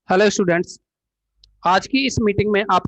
Hello students. आज की इस मीटिंग में आप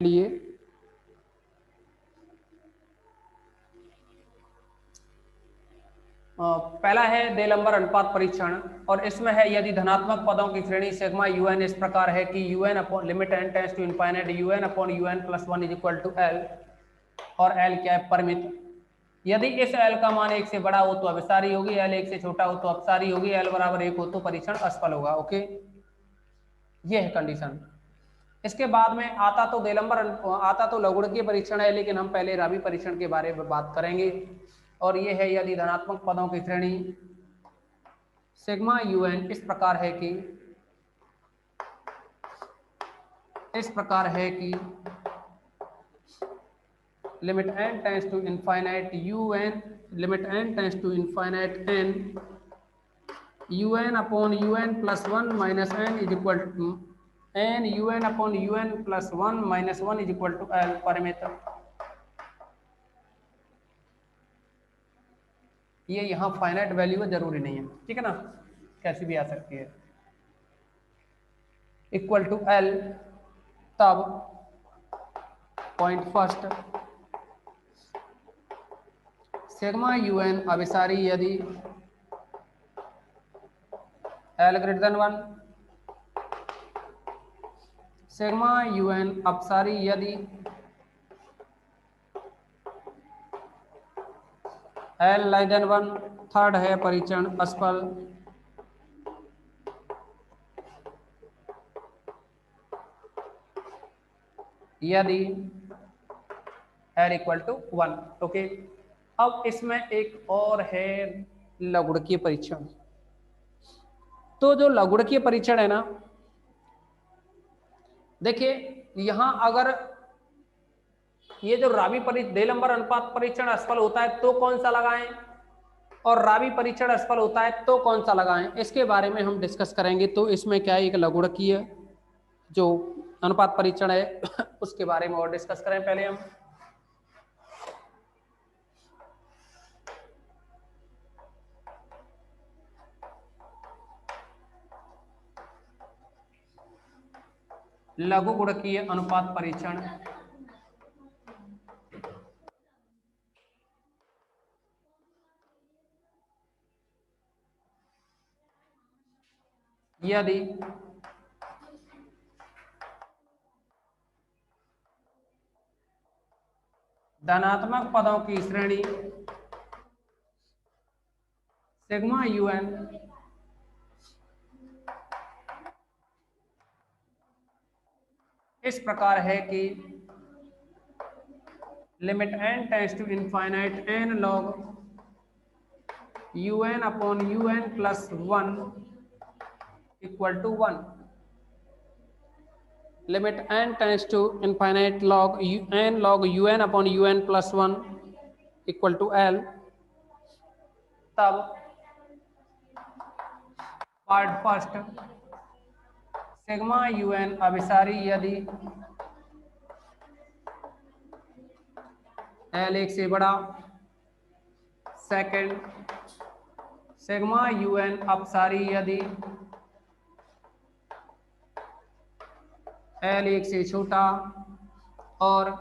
लिए पहला है देलंबर अनुपात परीक्षण। और इसमें है यदि धनात्मक पदों की श्रेणी सिग्मा यूएन इस प्रकार है कि U N upon limit N tends to infinite U N upon U N plus one is equal to L. और एल क्या है? परिमित। यदि इस एल का मान एक से बड़ा हो तो अभिसारी होगी, एल एक से छोटा हो तो अपसारी होगी, एल बराबर एक हो तो परीक्षण असफल होगा। ओके, ये है कंडीशन। इसके बाद में आता तो लघुगणकीय परीक्षण है, लेकिन हम पहले राबी परीक्षण के बारे में बात करेंगे। और ये है यदि धनात्मक पदों की श्रेणी सिग्मा यूएन इस प्रकार है कि limit N tends to infinite U N limit N tends to infinite N U N upon U N plus one minus N is equal to N U N upon U N plus one minus one is equal to L परिमित। ये यहाँ finite value है, जरूरी नहीं है, ठीक है ना, कैसी भी आ सकती है। इक्वल टू एल तब पॉइंट फर्स्ट सिग्मा यूएन अभिसारी यदि L greater than 1, sigma UN अपसारी यदि L लेस देन 1, थर्ड है परीक्षण असफल यदि L इक्वल टू 1। ओके, अब इसमें एक और है लघुड़कीय परीक्षण। तो जो लघुड़कीय परीक्षण है ना, देखिए यहां अगर ये जो राबी देलंबर अनुपात परीक्षण असफल होता है तो कौन सा लगाएं, और राबी परीक्षण असफल होता है तो कौन सा लगाएं, इसके बारे में हम डिस्कस करेंगे। तो इसमें क्या है, एक लघुड़कीय जो अनुपात परीक्षण है उसके बारे में और डिस्कस करें। पहले हम लघु गुणकीय अनुपात परीक्षण यदि धनात्मक पदों की श्रेणी सिग्मा UN इस प्रकार है कि limit n tends to infinite n log UN upon UN plus 1 equal to 1। Limit n tends to infinite log n log UN upon UN plus 1 equal to L। तब पार्ट फर्स्ट, सिग्मा UN अभिसारी यदि L एक से बड़ा। Second, sigma UN अपसारी यदि L एक से छोटा। और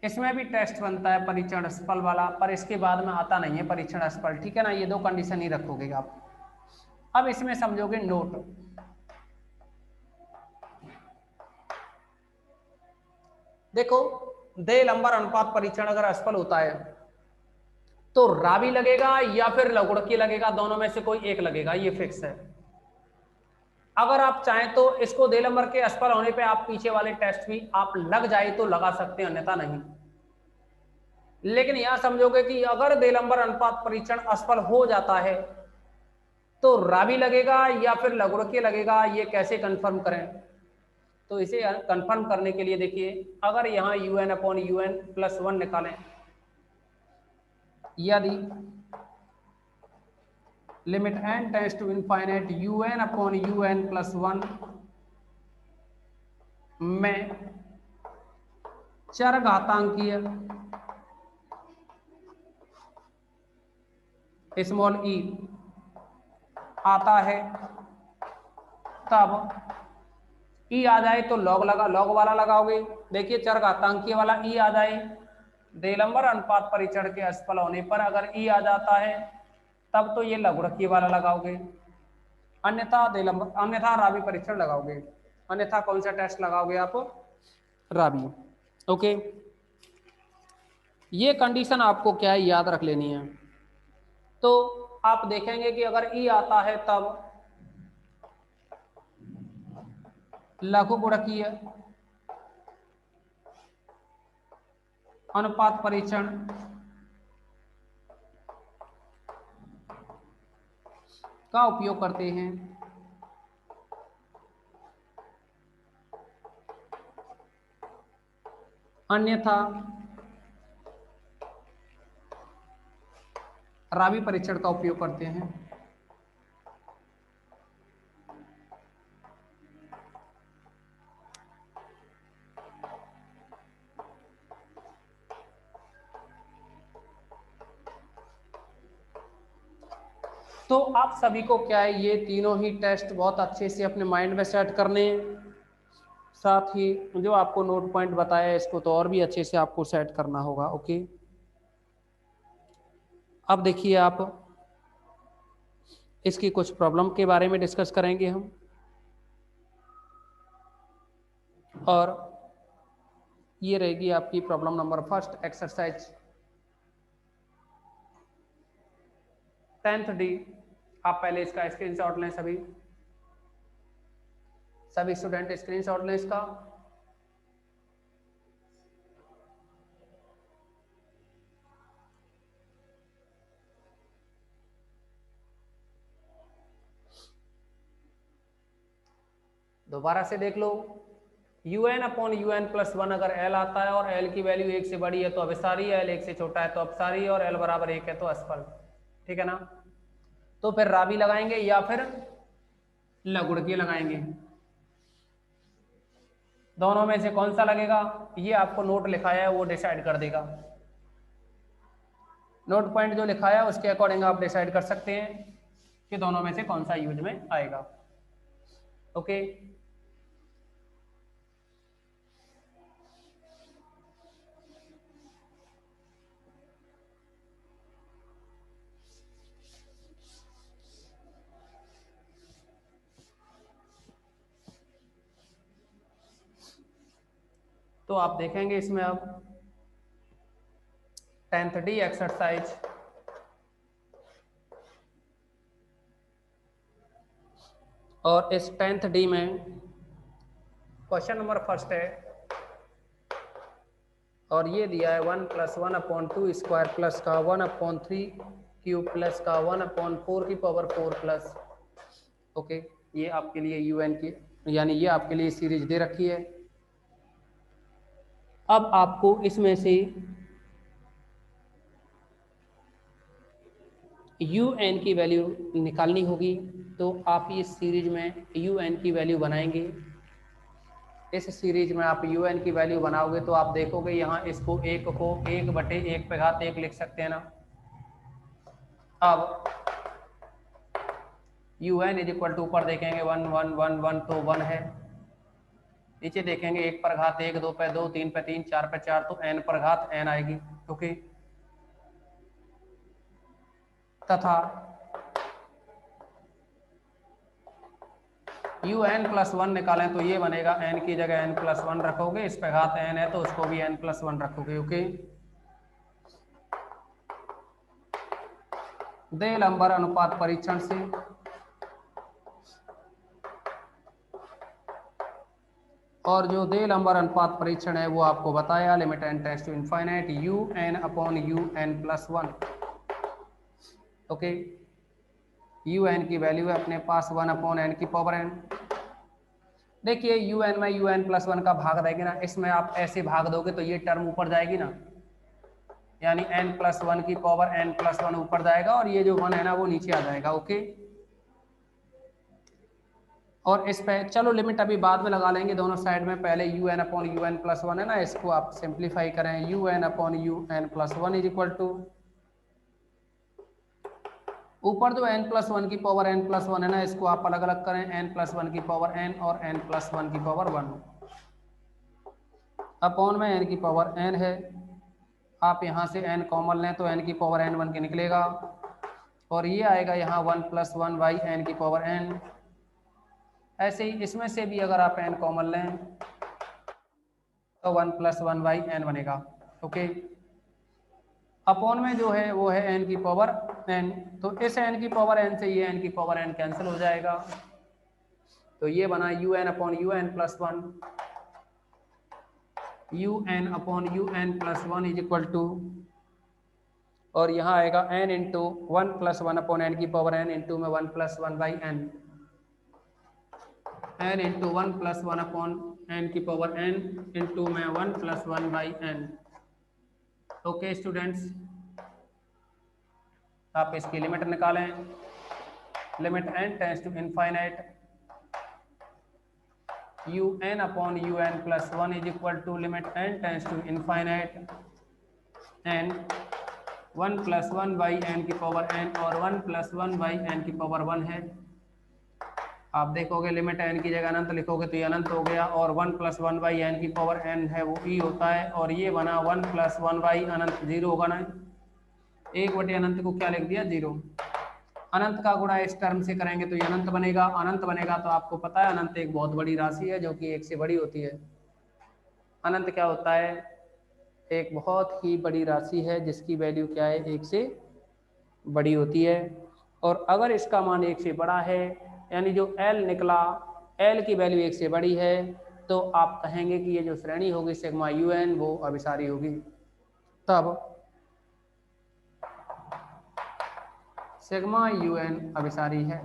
इसमें भी टेस्ट बनता है परीक्षण असफल वाला, पर इसके बाद में आता नहीं है परीक्षण असफल, ठीक है ना। ये दो कंडीशन ही रखोगे आप। अब इसमें समझोगे नोट। देखो, दे लंबर अनुपात परीक्षण अगर असफल होता है तो राबी लगेगा या फिर लघुड़की लगेगा, दोनों में से कोई एक लगेगा, ये फिक्स है। अगर आप चाहें तो इसको दे लंबर के असफल होने पे आप पीछे वाले टेस्ट भी आप लग जाए तो लगा सकते हैं, अन्यथा नहीं। लेकिन यह समझोगे कि अगर दे लंबर अनुपात परीक्षण असफल हो जाता है तो राबी लगेगा या फिर लघुड़की लगेगा, ये कैसे कंफर्म करें। तो इसे कंफर्म करने के लिए देखिए, अगर यहां UN अपॉन UN प्लस 1 निकालें, यदि limit n tends to infinite UN upon UN plus 1 में चर घातांकीय स्मॉल e आता है, तब e आ जाए तो लॉग वाला लगाओगे। देखिए, चर घातांकीय वाला e आ जाए, देलंबर अनुपात परीक्षण के असफल होने पर अगर e आ जाता है तब तो ये लघुड़की वाला लगाओगे, अन्यथा राबी परीक्षण लगाओगे। अन्यथा कौन सा टेस्ट लगाओगे आप, राबी। ओके, ये कंडीशन आपको क्या है याद रख लेनी है। तो आप देखेंगे कि अगर ई आता है तब लघु गुणकीय अनुपात परीक्षण का उपयोग करते हैं। अन्यथा राबी परीक्षण का उपयोग करते हैं। तो आप सभी को क्या है, ये तीनों ही टेस्ट बहुत अच्छे से अपने माइंड में सेट करने हैं। साथ ही जो आपको नोट पॉइंट बताया इसको तो और भी अच्छे से आपको सेट करना होगा। ओके, अब देखिए आप, इसकी कुछ प्रॉब्लम के बारे में डिस्कस करेंगे हम, और ये रहेगी आपकी problem number first, exercise 10th D. आप पहले इसका स्क्रीनशॉट लें, सभी स्टूडेंट स्क्रीनशॉट लें इसका। दोबारा से देख लो, un अपॉन un प्लस 1 अगर l आता है और l की वैल्यू 1 से बड़ी है तो अभिसारी, l 1 से छोटा है तो अपसारी, और l बराबर 1 है तो असफल। ठीक है ना? तो फिर राबी लगाएंगे या फिर लघुड़की लगाएंगे, दोनों में से कौन सा लगेगा ये आपको नोट लिखाया है वो डिसाइड कर देगा। नोट पॉइंट जो लिखाया है उसके अकॉर्डिंग आप डिसाइड कर सकते हैं कि दोनों में से कौन सा यूज में आएगा। ओके, तो आप देखेंगे इसमें अब 10th डी एक्सरसाइज, और इस 10th डी में क्वेश्चन नंबर फर्स्ट है और ये दिया है 1 + 1 अपॉन 2 स्क्वायर प्लस का 1 अपॉन 3 क्यूब प्लस का 1 अपॉन 4 की पावर 4 प्लस। ओके, ये आपके लिए यूएन की यानी ये आपके लिए सीरीज दे रखी है। अब आपको इसमें से un की वैल्यू निकालनी होगी, तो आप इस सीरीज में un की वैल्यू बनाएंगे। इस सीरीज में आप un की वैल्यू बनाओगे तो आप देखोगे यहाँ इसको 1 को 1/1 पे घात 1 लिख सकते हैं ना। अब un इज इक्वल टू ऊपर देखेंगे 1 1 1 1 तो 1 है, नीचे देखेंगे 1 पर घात 1, 2 पे 2, 3 पे 3, 4 पे 4 तो n पर घात n आएगी। ओके, तथा un + 1 निकालें तो ये बनेगा n की जगह n + 1 रखोगे, इस पे घात n है तो उसको भी n + 1 रखोगे। ओके, दे लंबर अनुपात परीक्षण से और जो दे लंबर अनुपात परीक्षण है वो आपको बताया limit n tends to infinite un upon un + 1। Okay, un की वैल्यू है अपने पास 1 अपॉन n की पावर n। देखिए un में un + 1 का भाग देंगे ना, इसमें आप ऐसे भाग दोगे तो ये टर्म ऊपर जाएगी ना, यानी n + 1 की पावर n + 1 ऊपर जाएगा और ये जो 1 है ना वो नीचे आ जाएगा। ओके, और इस पे चलो लिमिट अभी बाद में लगा लेंगे दोनों साइड में, पहले un अपॉन un + 1 है ना, इसको आप सिंप्लीफाई करें un upon un + 1 is equal to ऊपर जो n + 1 की पावर n + 1 है ना, इसको आप अलग अलग करें n + 1 की पावर n और n + 1 की पावर 1 अपॉन में n की पावर n है। आप यहाँ से n कॉमन लें तो n की पावर n 1 के निकलेगा और ये आएगा यहाँ 1 + 1 n की पावर n। ऐसे ही इसमें से भी अगर आप n कॉमन लें तो 1 + 1 n बनेगा। ओके, अपॉन में जो है वो है n की पावर n, तो इस n की पावर n से ये n की पावर n कैंसिल हो जाएगा, तो ये बना un upon un + 1 un upon un + 1 is equal to, और यहाँ आएगा n इंटू 1 + 1 अपॉन n की पावर n इंटू में 1 + 1/n, n into 1 + 1 upon n की पावर n इंटू में 1 + 1/n। ओके स्टूडेंट्स, आप इसकी लिमिट निकालें, limit n tends to infinite un upon un + 1 is equal to limit n tends to infinite n 1 + 1/n की power n और 1 + 1/n की power 1 है। आप देखोगे लिमिट n की जगह अनंत लिखोगे तो ये अनंत हो गया, और 1 + 1/n की पावर n है वो e होता है, और ये बना 1 + 1/, अनंत 0 होगा ना, 1/अनंत को क्या लिख दिया 0, अनंत का गुणा इस टर्म से करेंगे तो ये अनंत बनेगा। अनंत बनेगा तो आपको पता है अनंत एक बहुत बड़ी राशि है जो कि 1 से बड़ी होती है। अनंत क्या होता है? एक बहुत ही बड़ी राशि है जिसकी वैल्यू क्या है? 1 से बड़ी होती है। और अगर इसका मान 1 से बड़ा है, यानी जो L निकला, L की वैल्यू 1 से बड़ी है, तो आप कहेंगे कि ये जो श्रेणी होगी सिग्मा UN वो अभिसारी होगी। तब सिग्मा UN अभिसारी है।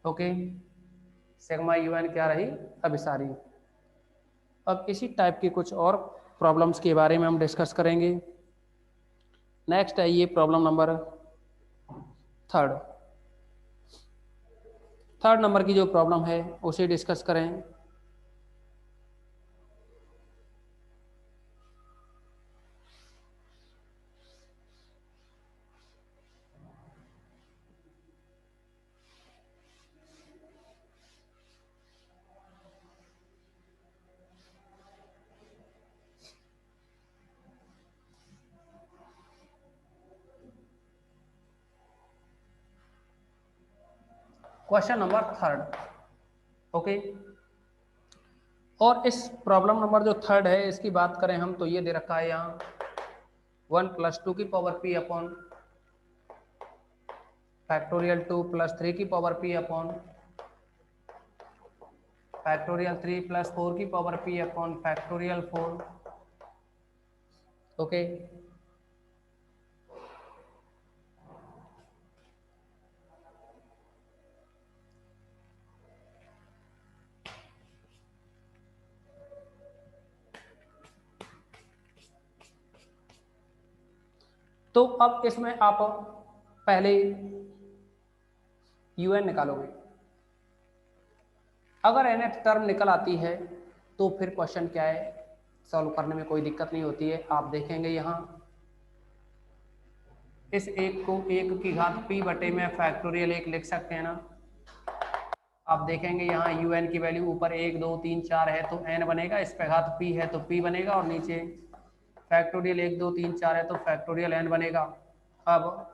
ओके, सिग्मा UN क्या रही? अभिसारी। अब इसी टाइप की कुछ और प्रॉब्लम्स के बारे में हम डिस्कस करेंगे। नेक्स्ट है ये प्रॉब्लम नंबर थर्ड नंबर की जो प्रॉब्लम है उसे डिस्कस करें। Question number 3। ओके, और इस प्रॉब्लम नंबर जो 3 है इसकी बात करें हम तो ये दे रखा है यहाँ 1 + 2 की पावर p अपॉन फैक्टोरियल 2 + 3 की पावर p अपॉन फैक्टोरियल 3 + 4 की power p upon factorial 4। Okay, तो अब इसमें आप पहले UN निकालोगे। अगर nth टर्म निकल आती है तो फिर क्वेश्चन क्या है, सॉल्व करने में कोई दिक्कत नहीं होती है। आप देखेंगे यहाँ इस एक को 1 की घात p बटे में फैक्टोरियल 1 लिख सकते हैं ना। आप देखेंगे यहाँ UN की वैल्यू ऊपर 1 2 3 4 है तो n बनेगा, इस पे घात p है तो p बनेगा, और नीचे फैक्टोरियल 1 2 3 4 है तो फैक्टोरियल n बनेगा। अब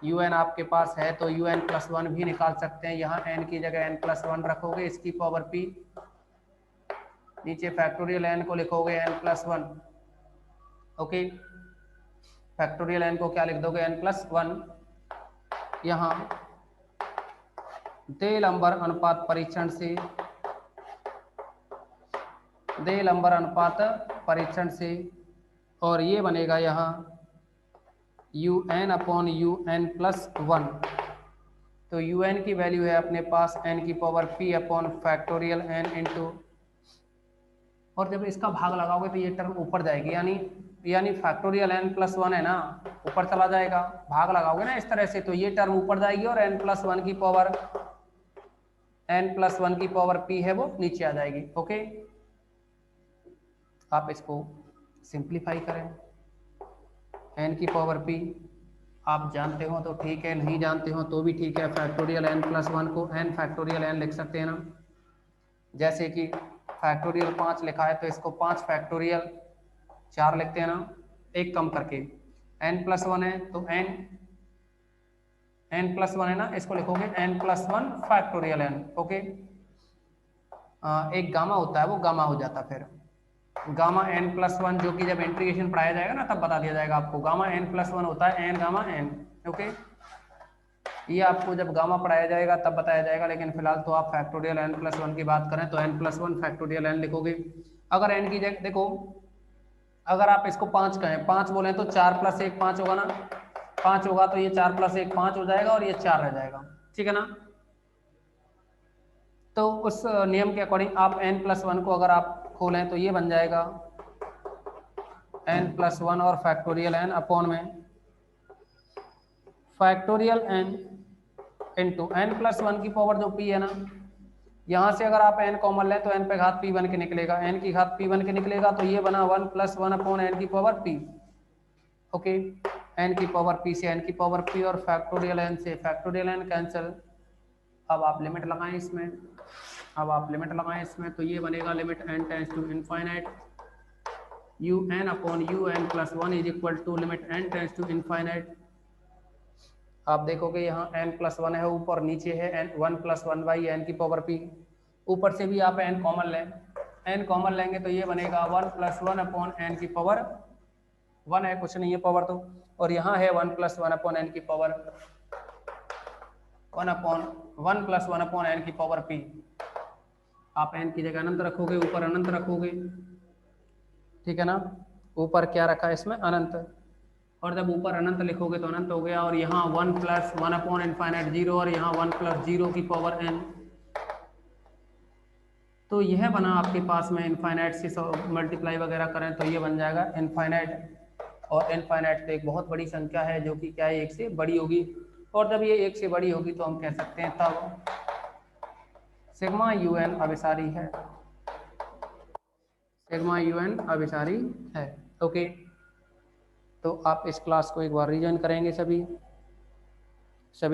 UN आपके पास है तो UN + 1 भी निकाल सकते हैं। यहाँ n की जगह n + 1 रखोगे, इसकी पावर p, नीचे फैक्टोरियल n को लिखोगे n + 1। ओके, फैक्टोरियल n को क्या लिख दोगे? n + 1। यहाँ दे लंबर अनुपात परीक्षण से और ये बनेगा यहाँ UN अपॉन UN + 1। तो UN की वैल्यू है अपने पास n की power p upon factorial n into, और जब इसका भाग लगाओगे तो ये टर्म ऊपर जाएगी, यानी फैक्टोरियल n + 1 है ना, ऊपर चला जाएगा। भाग लगाओगे ना इस तरह से तो ये टर्म ऊपर जाएगी और n + 1 की पावर p है वो नीचे आ जाएगी। ओके, आप इसको सिंप्लीफाई करें। n की पावर p आप जानते हो तो ठीक है, नहीं जानते हो तो भी ठीक है। फैक्टोरियल n + 1 को n फैक्टोरियल n लिख सकते हैं ना। जैसे कि फैक्टोरियल 5 लिखा है तो इसको 5 फैक्टोरियल 4 लिखते हैं ना, एक कम करके। n + 1 है तो n + 1 है ना, इसको लिखोगे n + 1 फैक्टोरियल n। ओके, एक गामा होता है वो गामा हो जाता, फिर गामा n + 1 जो कि जब इंटीग्रेशन पढ़ाया जाएगा ना तब बता दिया जाएगा आपको। गामा n + 1 होता है n गामा n। ओके, ये आपको जब गामा पढ़ाया जाएगा तब बताया जाएगा, लेकिन फिलहाल तो आप फैक्टोरियल n + 1 की बात करें तो n + 1 फैक्टोरियल n लिखोगे। अगर n की जगह देखो, अगर आप इसको 5 कहें, 5 बोले तो 4 + 1 5 होगा ना, 5 होगा तो ये 4 + 1 5 हो जाएगा और ये 4 रह जाएगा, ठीक है ना। तो उस नियम के अकॉर्डिंग आप n + 1 को अगर आप खोलें तो ये बन जाएगा n + 1 और फैक्टोरियल n अपॉन में फैक्टोरियल n इंटू n + 1 की पावर जो p है ना, यहाँ से अगर आप n कॉमन लें तो n पे घात p बन के निकलेगा, n की घात p बन के निकलेगा तो ये बना 1 + 1 अपॉन n की पावर p। ओके, n की पावर p से n की पावर p और फैक्टोरियल n से फैक्टोरियल n कैंसिल। अब आप लिमिट लगाएं इसमें, तो ये बनेगा limit n tends to infinite un upon un plus 1 is equal to limit n tends to infinite. आप देखोगे यहाँ n प्लस 1 है, ऊपर नीचे है n 1 प्लस 1 बाई एन की पावर p। ऊपर से भी आप n कॉमन लें, n कॉमन लेंगे तो ये बनेगा 1 प्लस 1 अपॉन एन की पावर 1 है, कुछ नहीं है पावर तो, और यहाँ है 1 प्लस 1 अपॉन एन की पावर 1 प्लस 1 अपॉन एन की पावर p। आप n की जगह अनंत रखोगे, ऊपर अनंत रखोगे, ठीक है ना। ऊपर क्या रखा है इसमें, अनंत, और जब ऊपर अनंत लिखोगे तो अनंत हो गया, और यहाँ 1 प्लस 1 अपॉन इनफाइनाइट 0, और यहाँ 1 प्लस 0 की पावर n। तो यह बना आपके पास में इनफाइनाइट से मल्टीप्लाई वगैरह करें तो ये बन जाएगा इनफाइनाइट, और इनफाइनाइट तो एक बहुत बड़ी संख्या है जो कि क्या है, एक से बड़ी होगी, और जब ये एक से बड़ी होगी तो हम कह सकते हैं तब सिग्मा un अभिसारी है, सिग्मा un अभिसारी है। ओके, तो आप इस क्लास को एक बार रिजॉइन करेंगे, सभी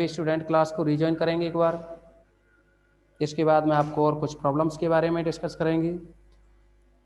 स्टूडेंट क्लास को रिजॉइन करेंगे एक बार। इसके बाद में आपको और कुछ प्रॉब्लम्स के बारे में डिस्कस करेंगे।